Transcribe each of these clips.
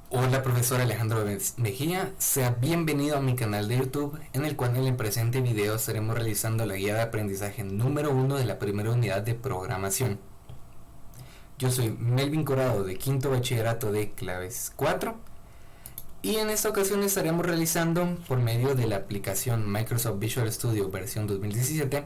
Hola, profesor Alejandro Mejía, sea bienvenido a mi canal de YouTube, en el cual en el presente video estaremos realizando la guía de aprendizaje número 1 de la primera unidad de programación. Yo soy Melvin Corado, de quinto bachillerato de claves 4, y en esta ocasión estaremos realizando, por medio de la aplicación Microsoft Visual Studio versión 2017,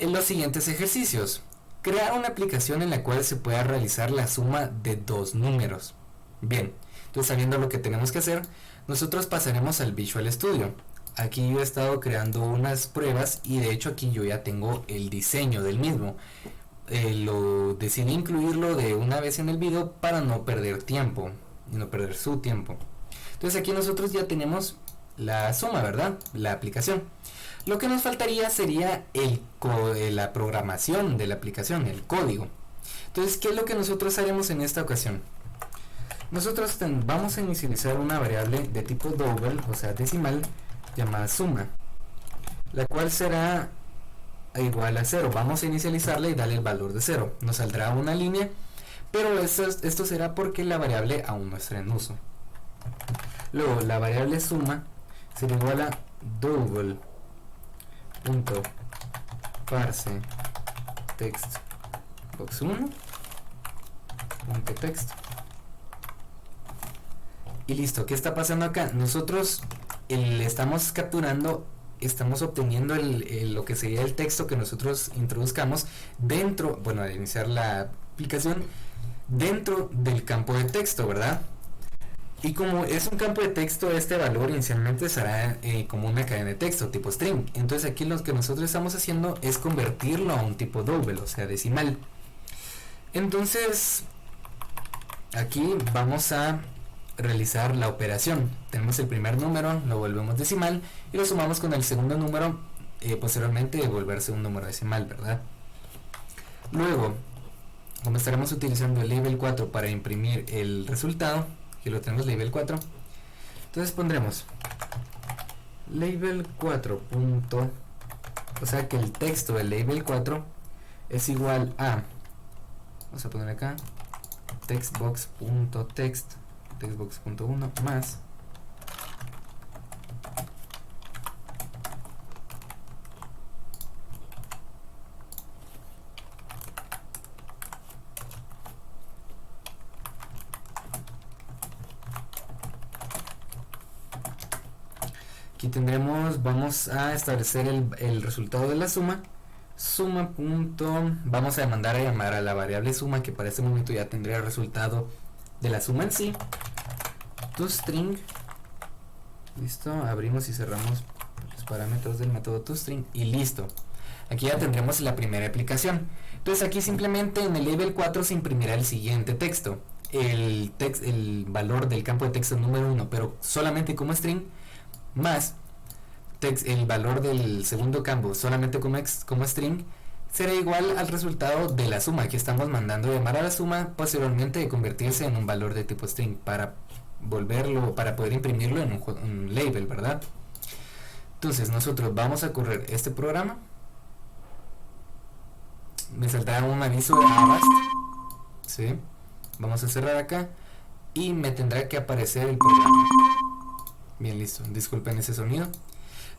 los siguientes ejercicios. Crear una aplicación en la cual se pueda realizar la suma de dos números. Bien, entonces sabiendo lo que tenemos que hacer, nosotros pasaremos al Visual Studio. Aquí yo he estado creando unas pruebas y de hecho aquí yo ya tengo el diseño del mismo. Lo decidí incluirlo de una vez en el video para no perder tiempo, no perder su tiempo. Entonces aquí nosotros ya tenemos la suma, ¿verdad? La aplicación. Lo que nos faltaría sería la programación de la aplicación, el código. Entonces, ¿qué es lo que nosotros haremos en esta ocasión? Nosotros vamos a inicializar una variable de tipo double, o sea decimal, llamada suma, la cual será igual a 0. Vamos a inicializarla y darle el valor de 0. Nos saldrá una línea, pero esto será porque la variable aún no está en uso. Luego, la variable suma será igual a double punto parse text box 1 punto text. Y listo. ¿Qué está pasando acá? Nosotros estamos capturando, estamos obteniendo lo que sería el texto que nosotros introduzcamos dentro, bueno, al iniciar la aplicación, dentro del campo de texto, ¿verdad? Y como es un campo de texto, este valor inicialmente será como una cadena de texto tipo string. Entonces aquí lo que nosotros estamos haciendo es convertirlo a un tipo double, o sea decimal. Entonces aquí vamos a realizar la operación. Tenemos el primer número, lo volvemos decimal y lo sumamos con el segundo número, posteriormente volverse un número decimal, ¿verdad? Luego, como estaremos utilizando el label 4 para imprimir el resultado, que lo tenemos label 4, entonces pondremos label 4 punto, o sea que el texto del label 4 es igual a, vamos a poner acá textbox.text textbox.1 más aquí tendremos, vamos a establecer el resultado de la suma. Vamos a mandar a llamar a la variable suma, que para este momento ya tendría el resultado de la suma en sí, toString. Listo, abrimos y cerramos los parámetros del método toString y listo. Aquí ya tendremos la primera aplicación. Entonces aquí simplemente en el label 4 se imprimirá el siguiente texto, el valor del campo de texto número 1, pero solamente como string, más el valor del segundo campo solamente como string, será igual al resultado de la suma. Aquí estamos mandando a llamar a la suma, posteriormente de convertirse en un valor de tipo string para poder imprimirlo en un label, ¿verdad? Entonces nosotros vamos a correr este programa. Me saltará un aviso de Avast, ¿sí? Vamos a cerrar acá y me tendrá que aparecer el programa. Bien, listo, disculpen ese sonido.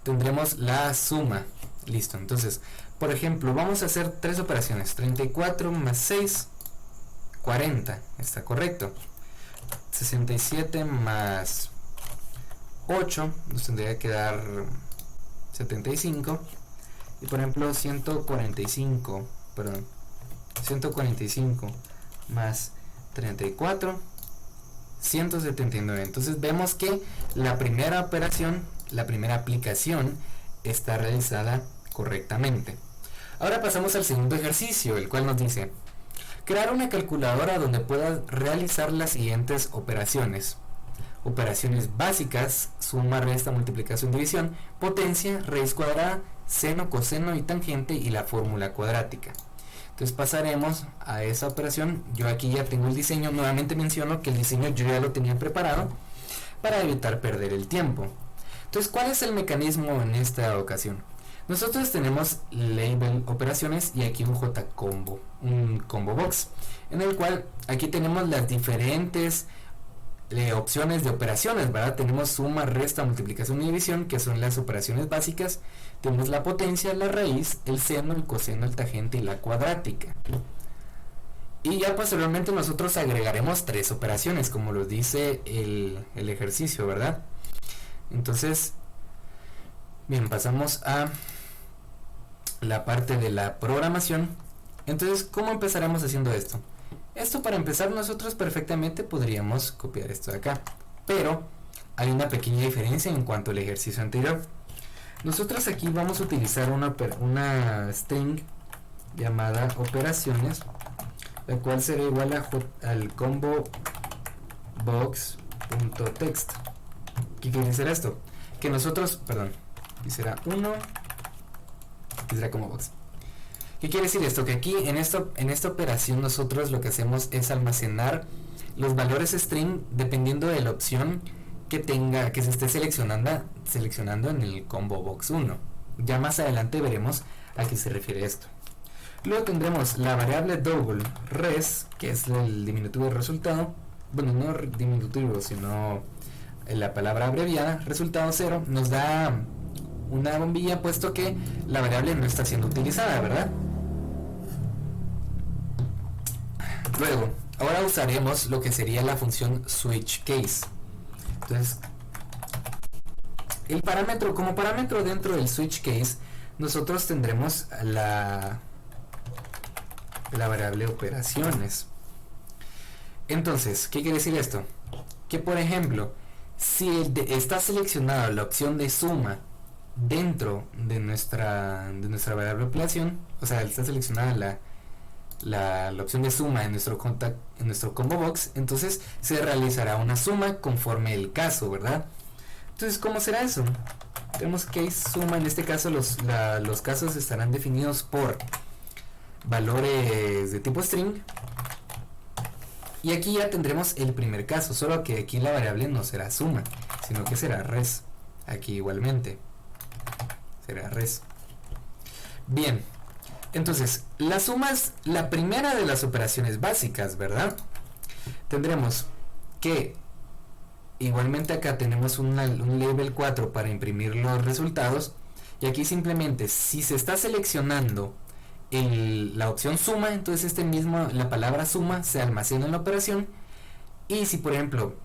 Tendremos la suma, listo. Entonces, por ejemplo, vamos a hacer tres operaciones: 34 más 6, 40, está correcto. 67 más 8 nos tendría que dar 75. Y por ejemplo 145 más 34, 179. Entonces vemos que la primera operación, la primera aplicación está realizada correctamente. Ahora pasamos al segundo ejercicio, el cual nos dice: crear una calculadora donde puedas realizar las siguientes operaciones. Operaciones básicas: suma, resta, multiplicación, división, potencia, raíz cuadrada, seno, coseno y tangente, y la fórmula cuadrática. Entonces pasaremos a esa operación. Yo aquí ya tengo el diseño. Nuevamente menciono que el diseño yo ya lo tenía preparado para evitar perder el tiempo. Entonces, ¿cuál es el mecanismo en esta ocasión? Nosotros tenemos label operaciones y aquí un JCombo, un combo box, en el cual aquí tenemos las diferentes opciones de operaciones, ¿verdad? Tenemos suma, resta, multiplicación y división, que son las operaciones básicas. Tenemos la potencia, la raíz, el seno, el coseno, el tangente y la cuadrática. Y ya posteriormente nosotros agregaremos 3 operaciones, como lo dice el ejercicio, ¿verdad? Entonces, bien, pasamos a la parte de la programación. Entonces, ¿cómo empezaremos haciendo esto? Esto, para empezar, nosotros perfectamente podríamos copiar esto de acá, pero hay una pequeña diferencia en cuanto al ejercicio anterior. Nosotros aquí vamos a utilizar una string llamada operaciones, la cual será igual al combo box.text. ¿Qué quiere decir esto? Que nosotros, aquí será 1, aquí será combo box. ¿Qué quiere decir esto? Que aquí en esta operación nosotros lo que hacemos es almacenar los valores string dependiendo de la opción que se esté seleccionando en el combo box 1. Ya más adelante veremos a qué se refiere esto. Luego tendremos la variable double res, que es el diminutivo del resultado. Bueno, no diminutivo, sino la palabra abreviada, resultado 0, nos da una bombilla puesto que la variable no está siendo utilizada, ¿verdad? Luego, ahora usaremos lo que sería la función switch case. Entonces, como parámetro dentro del switch case, nosotros tendremos la variable operaciones. Entonces, ¿qué quiere decir esto? Que, por ejemplo, si está seleccionada la opción de suma dentro de nuestra variable operación, o sea, está seleccionada la opción de suma en nuestro combo box, entonces se realizará una suma conforme el caso, ¿verdad? Entonces, ¿cómo será eso? Tenemos case suma, en este caso los casos estarán definidos por valores de tipo string, y aquí ya tendremos el primer caso, solo que aquí la variable no será suma, sino que será res. Aquí igualmente será res. Bien, entonces la suma es la primera de las operaciones básicas, ¿verdad? Tendremos que igualmente acá tenemos un label 4 para imprimir los resultados, y aquí simplemente si se está seleccionando la opción suma, entonces la palabra suma se almacena en la operación, y si por ejemplo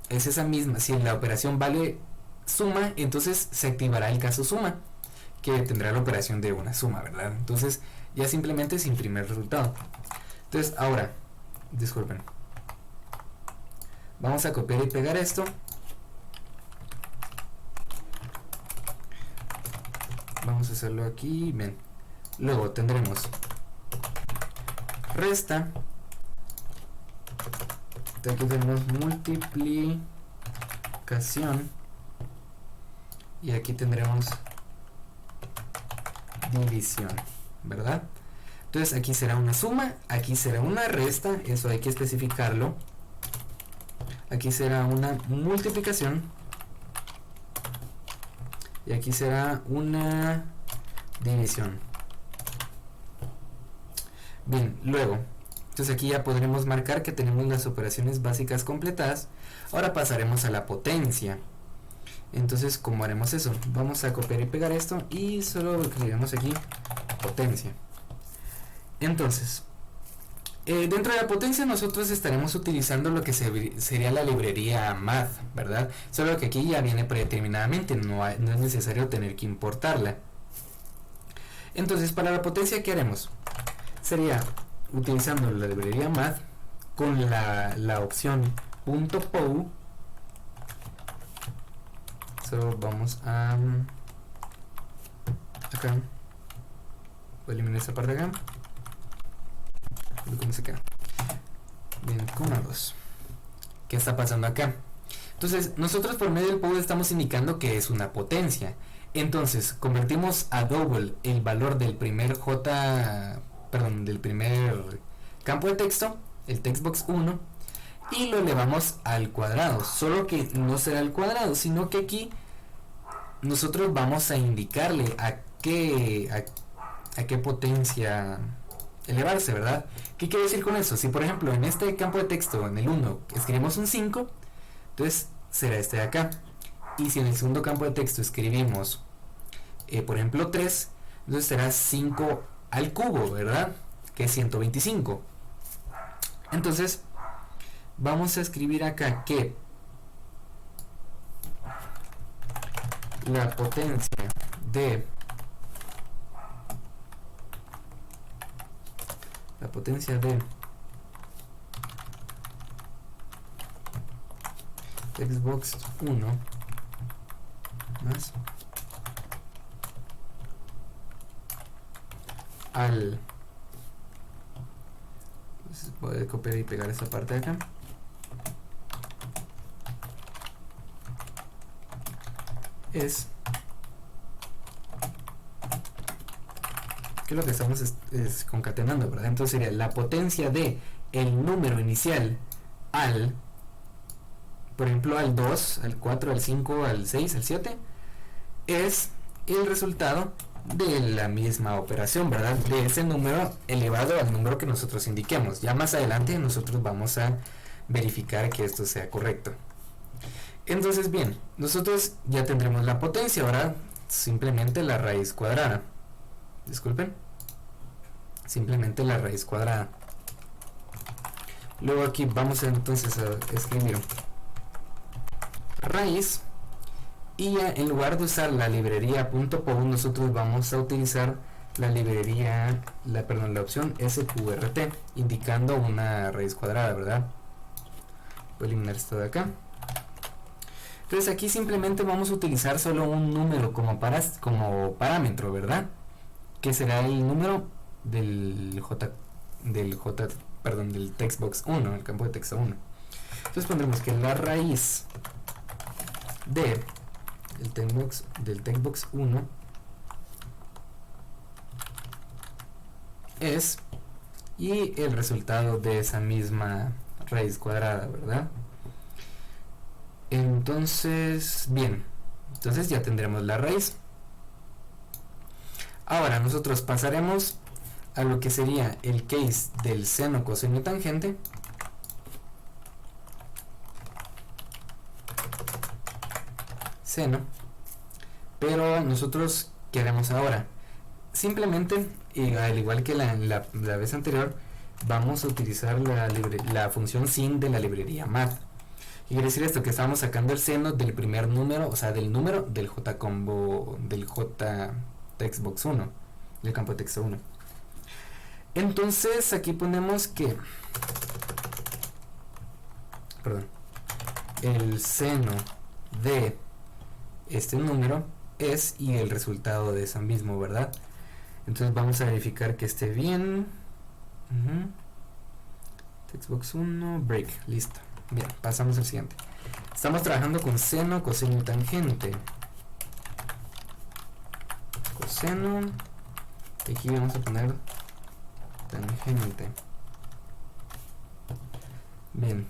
es esa misma, si la operación vale suma, entonces se activará el caso suma, que tendrá la operación de una suma, ¿verdad? Entonces ya simplemente se imprime el resultado. Entonces ahora, disculpen, vamos a copiar y pegar esto. Vamos a hacerlo aquí, bien. Luego tendremos resta, aquí tenemos multiplicación, y aquí tendremos división, ¿verdad? Entonces aquí será una suma, aquí será una resta, eso hay que especificarlo. Aquí será una multiplicación, y aquí será una división. Bien, luego, entonces aquí ya podremos marcar que tenemos las operaciones básicas completadas. Ahora pasaremos a la potencia. Entonces, ¿cómo haremos eso? Vamos a copiar y pegar esto y solo escribimos aquí potencia. Entonces, dentro de la potencia nosotros estaremos utilizando lo que sería la librería math, ¿verdad? Solo que aquí ya viene predeterminadamente, no es necesario tener que importarla. Entonces, para la potencia, ¿qué haremos? Sería utilizando la librería math con la opción .pow. Solo vamos a acá, voy a eliminar esta parte de acá. ¿Cómo se queda? Bien, coma 2. ¿Qué está pasando acá? Entonces nosotros por medio del pow estamos indicando que es una potencia. Entonces convertimos a double el valor del primer del primer campo de texto, el textbox 1, y lo elevamos al cuadrado. Solo que no será al cuadrado, sino que aquí nosotros vamos a indicarle a a qué potencia elevarse, ¿verdad? ¿Qué quiere decir con eso? Si por ejemplo en este campo de texto, en el 1, escribimos un 5, entonces será este de acá. Y si en el segundo campo de texto escribimos, por ejemplo 3, entonces será 5 al cubo, ¿verdad? Que es 125. Entonces vamos a escribir acá que la potencia de Xbox 1 más al, voy a copiar y pegar esta parte de acá, es que lo que estamos es concatenando, ¿verdad? Entonces sería la potencia de el número inicial al, por ejemplo, al 2, al 4, al 5, al 6, al 7, es el resultado de la misma operación, ¿verdad? De ese número elevado al número que nosotros indiquemos. Ya más adelante nosotros vamos a verificar que esto sea correcto. Entonces, bien, nosotros ya tendremos la potencia, ahora simplemente la raíz cuadrada. Disculpen. Simplemente la raíz cuadrada. Luego aquí vamos entonces a escribir raíz, y en lugar de usar la librería .pow, nosotros vamos a utilizar la librería, la opción sqrt, indicando una raíz cuadrada, ¿verdad? Voy a eliminar esto de acá. Entonces aquí simplemente vamos a utilizar solo un número como parámetro, ¿verdad? Que será el número del textbox 1, el campo de texto 1. Entonces pondremos que la raíz del textbox 1 es, y el resultado de esa misma raíz cuadrada, ¿verdad? Entonces, bien, entonces ya tendremos la raíz. Ahora nosotros pasaremos a lo que sería el case del seno, coseno y tangente. Seno. Pero nosotros, ¿qué haremos ahora? Simplemente, al igual que la vez anterior, vamos a utilizar la función sin de la librería math. ¿Qué quiere decir esto? Que estamos sacando el seno del primer número, o sea, del número del textbox 1, del campo de texto 1. Entonces aquí ponemos que el seno de este número es, y el resultado de ese mismo, ¿verdad? Entonces vamos a verificar que esté bien. Textbox 1, break, listo. Bien, pasamos al siguiente. Estamos trabajando con seno, coseno y tangente. Coseno, y aquí vamos a poner tangente. Bien,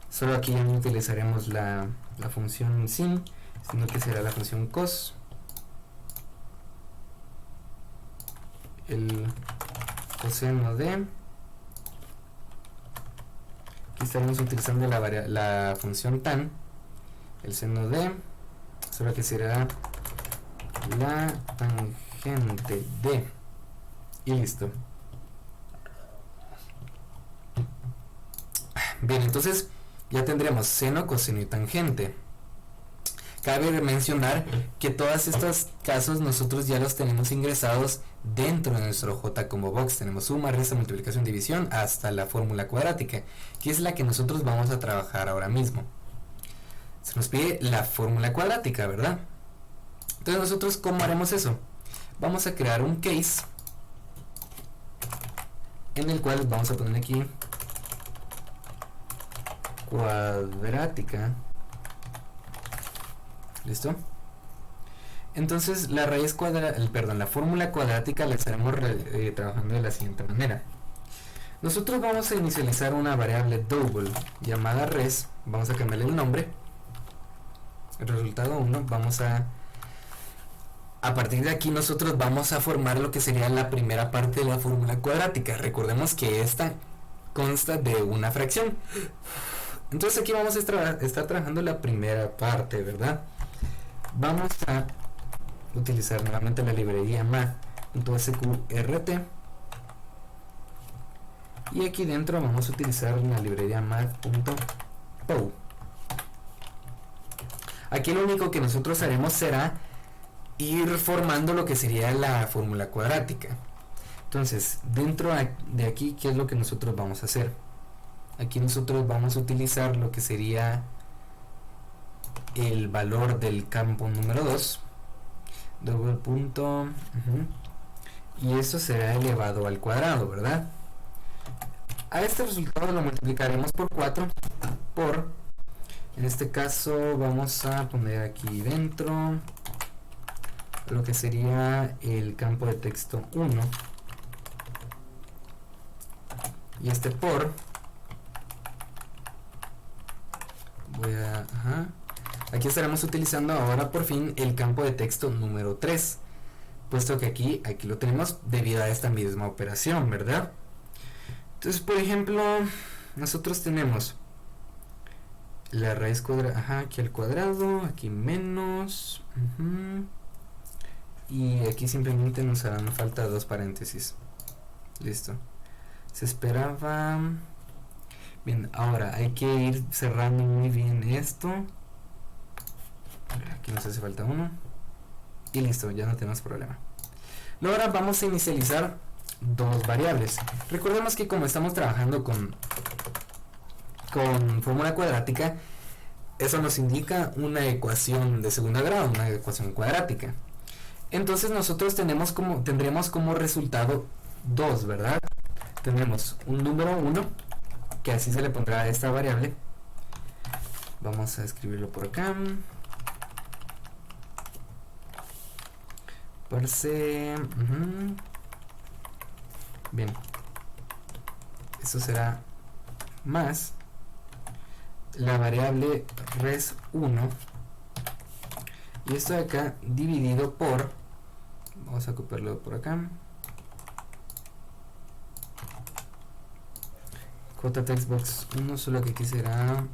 solo aquí ya no utilizaremos la función sin, sino que será la función cos. El coseno de, aquí estaremos utilizando la función tan, el seno de, solo que será la tangente de, y listo. Bien, entonces ya tendremos seno, coseno y tangente. Cabe mencionar que todos estos casos nosotros ya los tenemos ingresados dentro de nuestro J-Combo Box. Tenemos suma, resta, multiplicación, división, hasta la fórmula cuadrática, que es la que nosotros vamos a trabajar ahora mismo. Se nos pide la fórmula cuadrática, ¿verdad? Entonces nosotros, ¿cómo haremos eso? Vamos a crear un case en el cual vamos a poner aquí cuadrática. ¿Listo? Entonces la la fórmula cuadrática la estaremos trabajando de la siguiente manera. Nosotros vamos a inicializar una variable double llamada res, vamos a cambiarle el nombre, el resultado 1, vamos a A partir de aquí nosotros vamos a formar lo que sería la primera parte de la fórmula cuadrática. Recordemos que esta consta de una fracción. Entonces aquí vamos a estar trabajando la primera parte, ¿verdad? Vamos a utilizar nuevamente la librería math.sqrt y aquí dentro vamos a utilizar la librería math.pow. Aquí lo único que nosotros haremos será ir formando lo que sería la fórmula cuadrática. Entonces, dentro de aquí, ¿qué es lo que nosotros vamos a hacer? Aquí nosotros vamos a utilizar lo que sería el valor del campo número 2, doble punto, y eso será elevado al cuadrado, ¿verdad? A este resultado lo multiplicaremos por 4 por, en este caso vamos a poner aquí dentro lo que sería el campo de texto 1 y este por aquí estaremos utilizando ahora por fin el campo de texto número 3, puesto que aquí lo tenemos debido a esta misma operación, ¿verdad? Entonces, por ejemplo, nosotros tenemos la raíz cuadrada, aquí al cuadrado, aquí menos, y aquí simplemente nos harán falta dos paréntesis. Listo. Se esperaba. Bien, ahora hay que ir cerrando muy bien esto. Aquí nos hace falta uno. Y listo, ya no tenemos problema. Luego ahora vamos a inicializar dos variables. Recordemos que como estamos trabajando con fórmula cuadrática, eso nos indica una ecuación de segundo grado, una ecuación cuadrática. Entonces nosotros tendremos como resultado 2, ¿verdad? Tenemos un número 1, que así se le pondrá a esta variable. Vamos a escribirlo por acá. Parse. Bien. Eso será más la variable res1. Y esto de acá dividido por. Vamos a copiarlo por acá. JTextbox1, solo que aquí será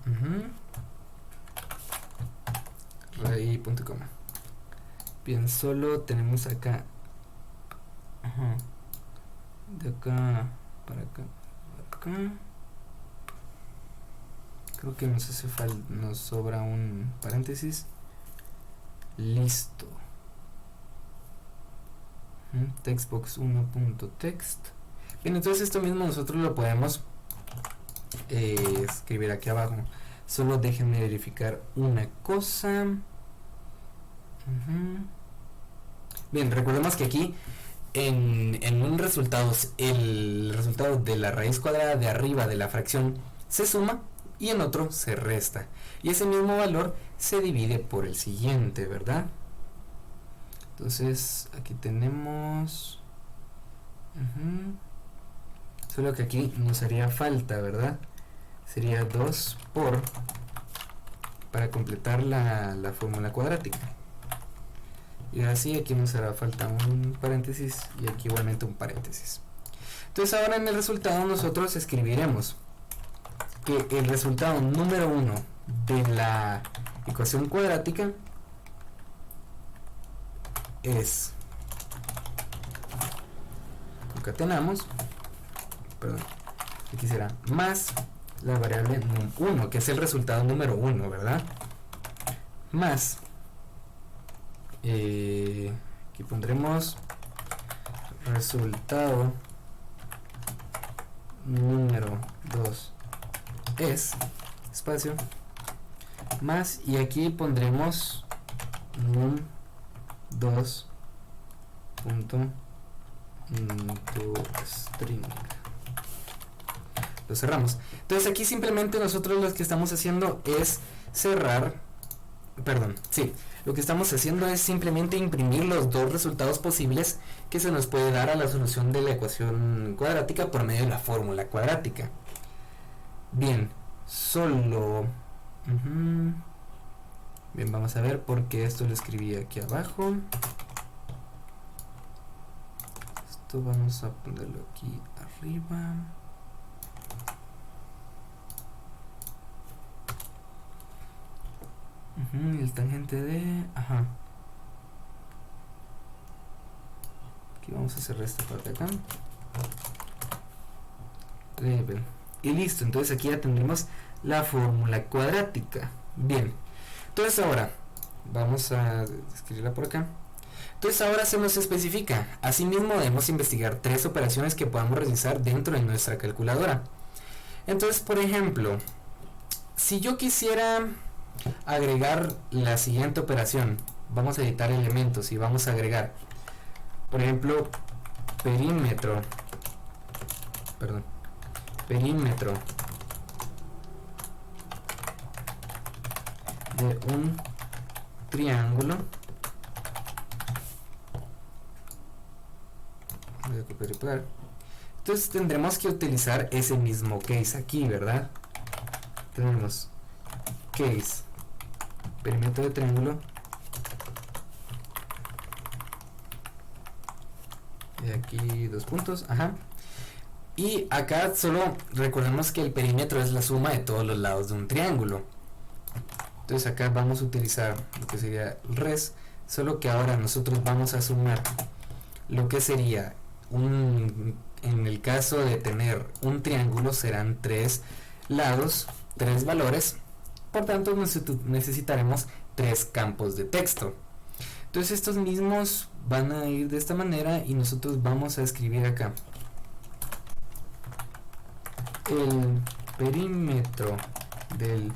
ray.com. Bien, solo tenemos acá de acá para acá, para acá. Creo que nos hace falta, nos sobra un paréntesis. Listo. Textbox1.text. Bien, entonces esto mismo nosotros lo podemos escribir aquí abajo. Solo déjenme verificar una cosa. Bien, recordemos que aquí en un resultado, el resultado de la raíz cuadrada de arriba de la fracción se suma y en otro se resta, y ese mismo valor se divide por el siguiente, ¿verdad? Entonces aquí tenemos solo que aquí nos haría falta, ¿verdad? Sería 2 por, para completar la fórmula cuadrática. Y así aquí nos hará falta un paréntesis y aquí igualmente un paréntesis. Entonces ahora en el resultado nosotros escribiremos que el resultado número 1 de la ecuación cuadrática es, concatenamos, perdón, aquí será más la variable 1, que es el resultado número 1, ¿verdad? Más, aquí pondremos resultado número 2 es, espacio, más, y aquí pondremos num2 string. Lo cerramos. Entonces aquí simplemente nosotros lo que estamos haciendo es cerrar, perdón, sí, lo que estamos haciendo es simplemente imprimir los dos resultados posibles que se nos puede dar a la solución de la ecuación cuadrática por medio de la fórmula cuadrática. Bien, solo bien, vamos a ver por qué esto lo escribí aquí abajo. esto vamos a ponerlo aquí arriba. Y el tangente de... Ajá. Aquí vamos a cerrar esta parte acá. Level. Y listo, entonces aquí ya tendremos la fórmula cuadrática. Bien, entonces ahora vamos a escribirla por acá. Entonces ahora se nos especifica. Asimismo debemos investigar 3 operaciones que podamos realizar dentro de nuestra calculadora. Entonces, por ejemplo, si yo quisiera agregar la siguiente operación, vamos a editar elementos y vamos a agregar, por ejemplo, perímetro de un triángulo. Voy a copiar y pegar. Entonces tendremos que utilizar ese mismo case aquí, ¿verdad? Tenemos case perímetro de triángulo, y aquí 2 puntos, ajá. Y acá solo recordemos que el perímetro es la suma de todos los lados de un triángulo. Entonces acá vamos a utilizar lo que sería res, solo que ahora nosotros vamos a sumar lo que sería en el caso de tener un triángulo serán 3 lados, 3 valores, por tanto necesitaremos 3 campos de texto. Entonces estos mismos van a ir de esta manera y nosotros vamos a escribir acá el perímetro del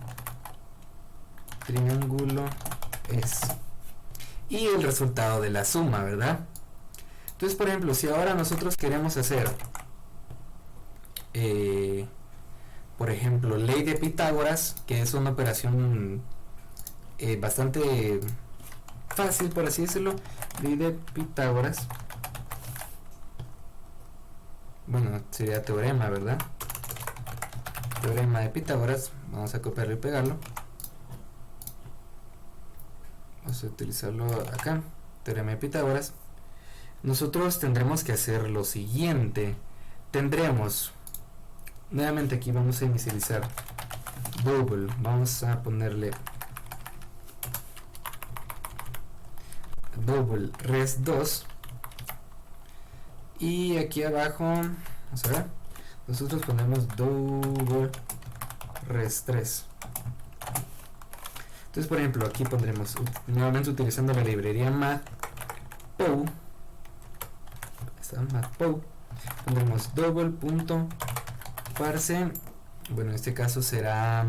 triángulo es, y el resultado de la suma, ¿verdad? Entonces, por ejemplo, si ahora nosotros queremos hacer por ejemplo, ley de Pitágoras, que es una operación bastante fácil, por así decirlo, ley de Pitágoras, bueno, sería teorema, ¿verdad? Teorema de Pitágoras, vamos a copiarlo y pegarlo, vamos a utilizarlo acá, teorema de Pitágoras. Nosotros tendremos que hacer lo siguiente, tendremos, nuevamente aquí vamos a inicializar double, vamos a ponerle double res 2, y aquí abajo, vamos a ver, nosotros ponemos double res 3. Entonces, por ejemplo, aquí pondremos, nuevamente utilizando la librería MathPow, pondremos double.parse, bueno, en este caso será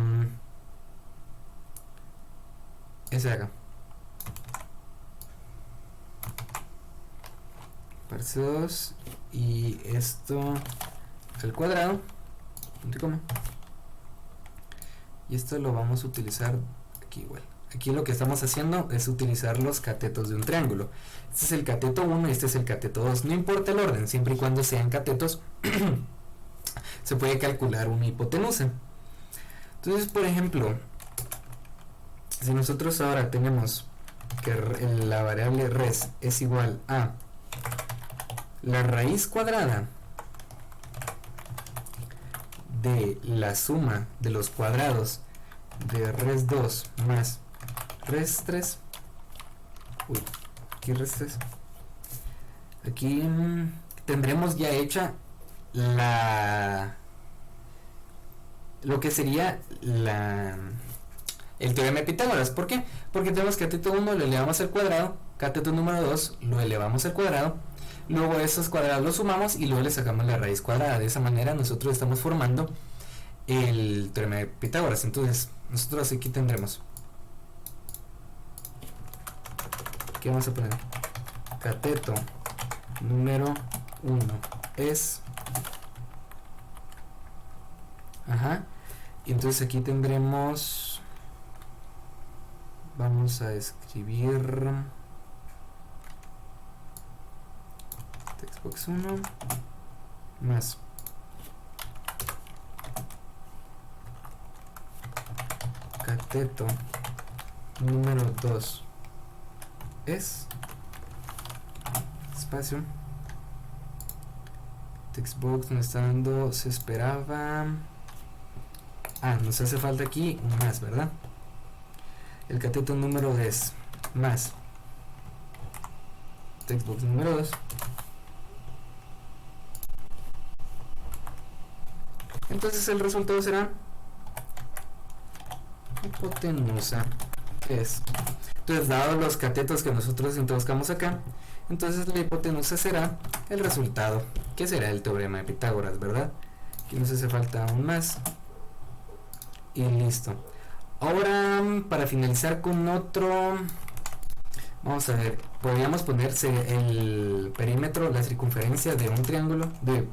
ese de acá, parse 2, y esto al cuadrado, punto y coma, y esto lo vamos a utilizar aquí igual. Aquí lo que estamos haciendo es utilizar los catetos de un triángulo. Este es el cateto 1 y este es el cateto 2. No importa el orden, siempre y cuando sean catetos se puede calcular una hipotenusa. Entonces, por ejemplo, si nosotros ahora tenemos que la variable res es igual a la raíz cuadrada de la suma de los cuadrados de res 2 más res 3, aquí res 3, aquí tendremos ya hecha lo que sería el teorema de Pitágoras. ¿Por qué? Porque tenemos cateto 1 lo elevamos al cuadrado, cateto número 2 lo elevamos al cuadrado, luego esos cuadrados los sumamos y luego le sacamos la raíz cuadrada. De esa manera nosotros estamos formando el teorema de Pitágoras. Entonces nosotros aquí tendremos, ¿qué vamos a poner? Cateto número 1 es, ajá, y entonces aquí tendremos, vamos a escribir textbox 1 más cateto número 2 es espacio Textbox nos está dando, se esperaba. Nos hace falta aquí un más, ¿verdad? El cateto número es más Textbox número 2. Entonces el resultado será hipotenusa, que es. Entonces, dados los catetos que nosotros introduzcamos acá, entonces la hipotenusa será el resultado, que será el teorema de Pitágoras, ¿verdad? Aquí nos hace falta aún más. Y listo. Ahora, para finalizar con otro, vamos a ver, podríamos ponerse el perímetro, la circunferencia de un triángulo, de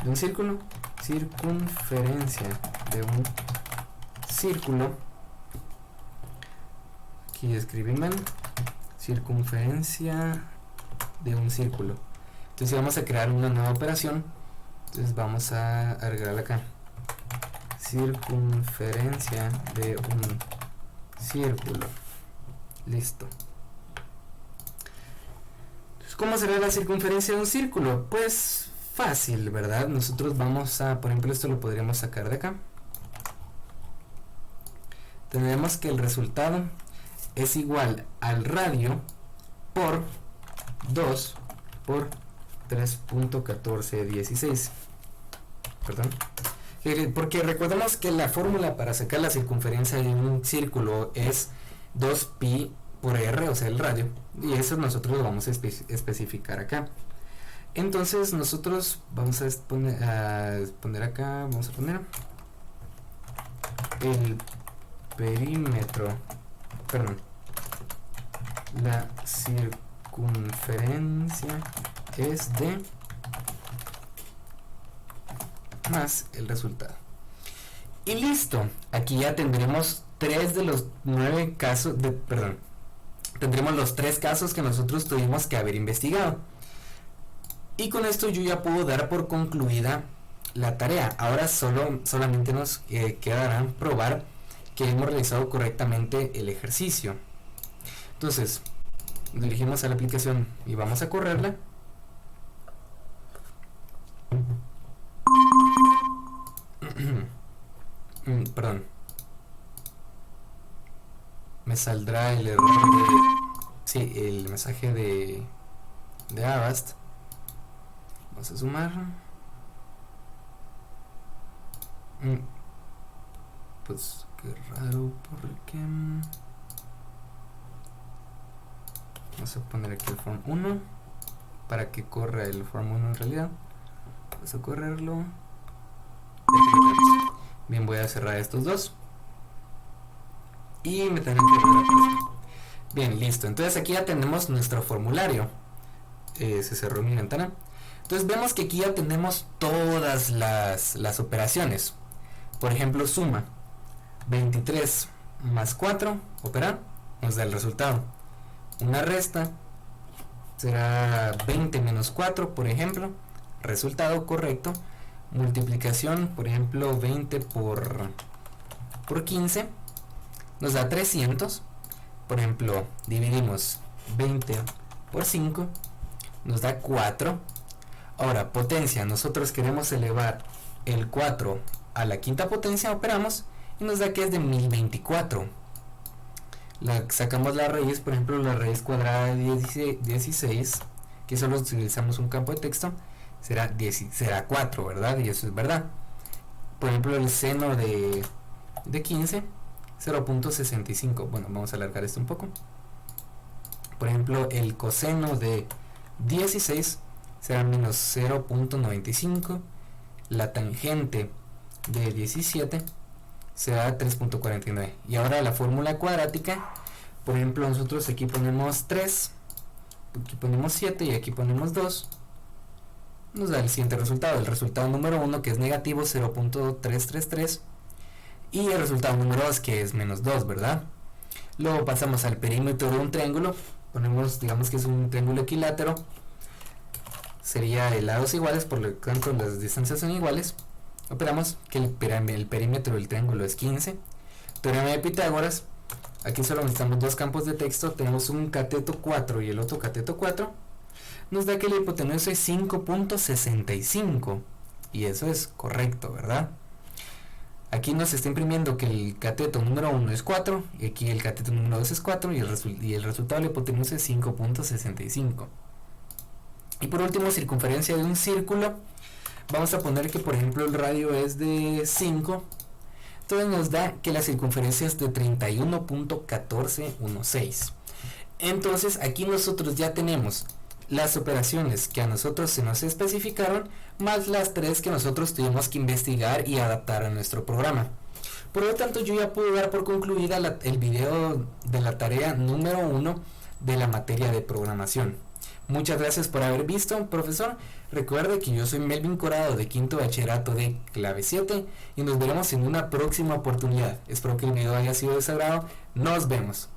un círculo, circunferencia de un círculo. Aquí escribí mal, circunferencia de un círculo. Entonces vamos a crear una nueva operación. Entonces vamos a agregarla acá. Circunferencia de un círculo. Listo. Entonces, ¿cómo será la circunferencia de un círculo? Pues fácil, ¿verdad? Nosotros vamos a, por ejemplo, esto lo podríamos sacar de acá. Tendremos que el resultado es igual al radio por 2 por 3.1416. Perdón. Porque recordemos que la fórmula para sacar la circunferencia de un círculo es 2pi por r, o sea el radio, y eso nosotros lo vamos a especificar acá. Entonces nosotros vamos a poner acá, vamos a poner el perímetro, perdón, la circunferencia es de más el resultado. Y listo, aquí ya tendremos 3 de los 9 casos tendremos los 3 casos que nosotros tuvimos que haber investigado. Y con esto yo ya puedo dar por concluida la tarea. Ahora solamente nos quedará probar que hemos realizado correctamente el ejercicio. Entonces, dirigimos a la aplicación y vamos a correrla. Perdón. Me saldrá el error el mensaje de Avast. Vamos a sumar. Pues qué raro, porque vamos a poner aquí el form 1 para que corra el form 1 en realidad. Vamos a correrlo. Bien, voy a cerrar estos dos y me tendré que cerrar. Bien, listo. Entonces aquí ya tenemos nuestro formulario. Se cerró mi ventana. Entonces vemos que aquí ya tenemos todas las operaciones. Por ejemplo, suma 23 más 4, operar, nos da el resultado. Una resta será 20 menos 4, por ejemplo, resultado correcto. Multiplicación, por ejemplo, 20 por 15 nos da 300. Por ejemplo, dividimos 20 por 5, nos da 4. Ahora, potencia, nosotros queremos elevar el 4 a la quinta potencia, operamos y nos da que es de 1024. Sacamos la raíz, por ejemplo, la raíz cuadrada de 16, que solo utilizamos un campo de texto, será 4, ¿verdad? Y eso es verdad. Por ejemplo, el seno de 15, 0.65. Bueno, vamos a alargar esto un poco. Por ejemplo, el coseno de 16 será menos 0.95. La tangente de 17 será 3.49. Y ahora la fórmula cuadrática, por ejemplo, nosotros aquí ponemos 3, aquí ponemos 7 y aquí ponemos 2. Nos da el siguiente resultado. El resultado número 1, que es negativo 0.333, y el resultado número 2, que es menos 2, ¿verdad? Luego pasamos al perímetro de un triángulo. Ponemos, digamos que es un triángulo equilátero, sería de lados iguales, por lo tanto las distancias son iguales. Operamos que el perímetro del triángulo es 15. Teorema de Pitágoras. Aquí solo necesitamos dos campos de texto. Tenemos un cateto 4 y el otro cateto 4. nos da que la hipotenusa es 5.65 y eso es correcto, ¿verdad? Aquí nos está imprimiendo que el cateto número 1 es 4 y aquí el cateto número 2 es 4 y el resultado de la hipotenusa es 5.65. Y por último, circunferencia de un círculo. Vamos a poner que por ejemplo el radio es de 5. Entonces nos da que la circunferencia es de 31.1416. Entonces aquí nosotros ya tenemos las operaciones que a nosotros se nos especificaron más las 3 que nosotros tuvimos que investigar y adaptar a nuestro programa. Por lo tanto, yo ya puedo dar por concluida el video de la tarea número 1 de la materia de programación. Muchas gracias por haber visto, profesor. Recuerde que yo soy Melvin Corado de quinto bachillerato de clave 7 y nos veremos en una próxima oportunidad. Espero que el video haya sido de su agrado. Nos vemos.